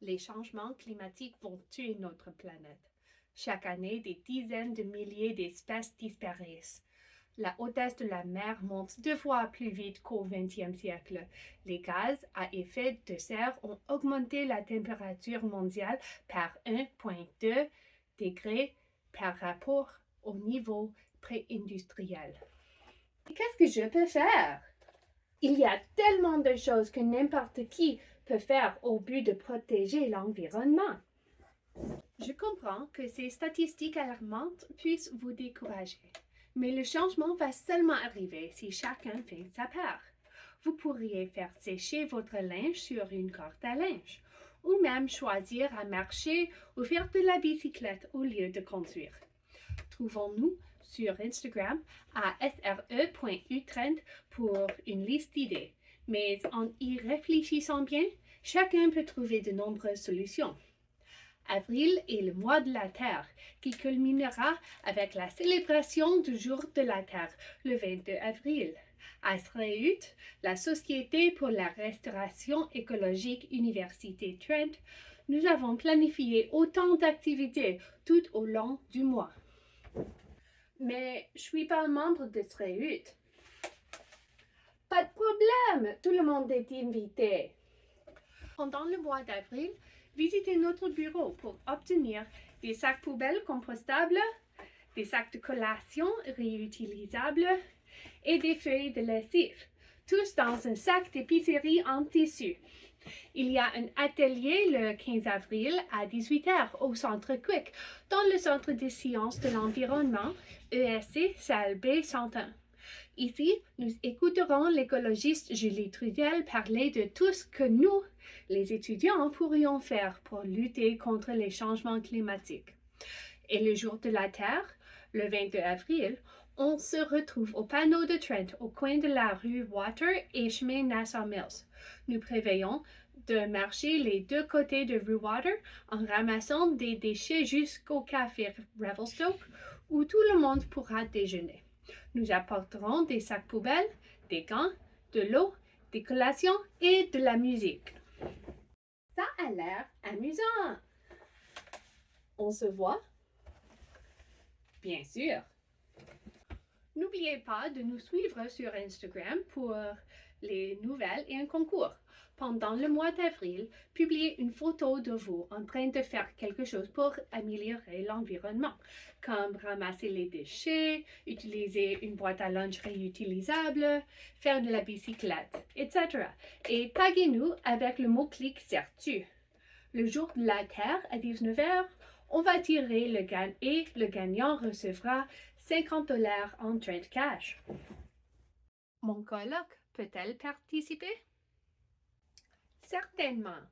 Les changements climatiques vont tuer notre planète. Chaque année, des dizaines de milliers d'espèces disparaissent. La hautesse de la mer monte 2 fois plus vite qu'au XXe siècle. Les gaz à effet de serre ont augmenté la température mondiale par 1,2 degrés par rapport au niveau pré-industriel. Qu'est-ce que je peux faire? Il y a tellement de choses que n'importe qui peut faire au but de protéger l'environnement. Je comprends que ces statistiques alarmantes puissent vous décourager, mais le changement va seulement arriver si chacun fait sa part. Vous pourriez faire sécher votre linge sur une corde à linge, ou même choisir à marcher ou faire de la bicyclette au lieu de conduire. Trouvons-nous sur Instagram à sre.utrend pour une liste d'idées. Mais en y réfléchissant bien, chacun peut trouver de nombreuses solutions. Avril est le mois de la Terre, qui culminera avec la célébration du Jour de la Terre, le 22 avril. À SREUT, la Société pour la restauration écologique Université Trent, nous avons planifié autant d'activités tout au long du mois. Mais je suis pas membre de SREUT. Pas de problème, tout le monde est invité. Pendant le mois d'avril, visitez notre bureau pour obtenir des sacs poubelles compostables, des sacs de collation réutilisables et des feuilles de lessive, tous dans un sac d'épicerie en tissu. Il y a un atelier le 15 avril à 18h au Centre Quick, dans le Centre des sciences de l'environnement, ESC, salle B 101. Ici, nous écouterons l'écologiste Julie Trudel parler de tout ce que nous, les étudiants, pourrions faire pour lutter contre les changements climatiques. Et le jour de la Terre, le 22 avril, on se retrouve au panneau de Trent, au coin de la rue Water et chemin Nassau Mills. Nous prévoyons de marcher les deux côtés de rue Water en ramassant des déchets jusqu'au café Revelstoke, où tout le monde pourra déjeuner. Nous apporterons des sacs poubelles, des gants, de l'eau, des collations et de la musique. Ça a l'air amusant. On se voit? Bien sûr. N'oubliez pas de nous suivre sur Instagram pour les nouvelles et un concours. Pendant le mois d'avril, publiez une photo de vous en train de faire quelque chose pour améliorer l'environnement, comme ramasser les déchets, utiliser une boîte à lunch réutilisable, faire de la bicyclette, etc. Et taguez-nous avec le mot-clic Certu. Le jour de la Terre à 19h, on va tirer le gagnant et le gagnant recevra $50 en Trent Cash. Mon coloc peut-elle participer? Certainement.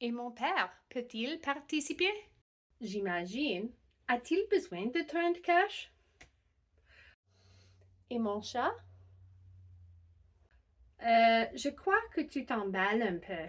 Et mon père peut-il participer? J'imagine. A-t-il besoin de Trent Cash? Et mon chat? Je crois que tu t'emballes un peu.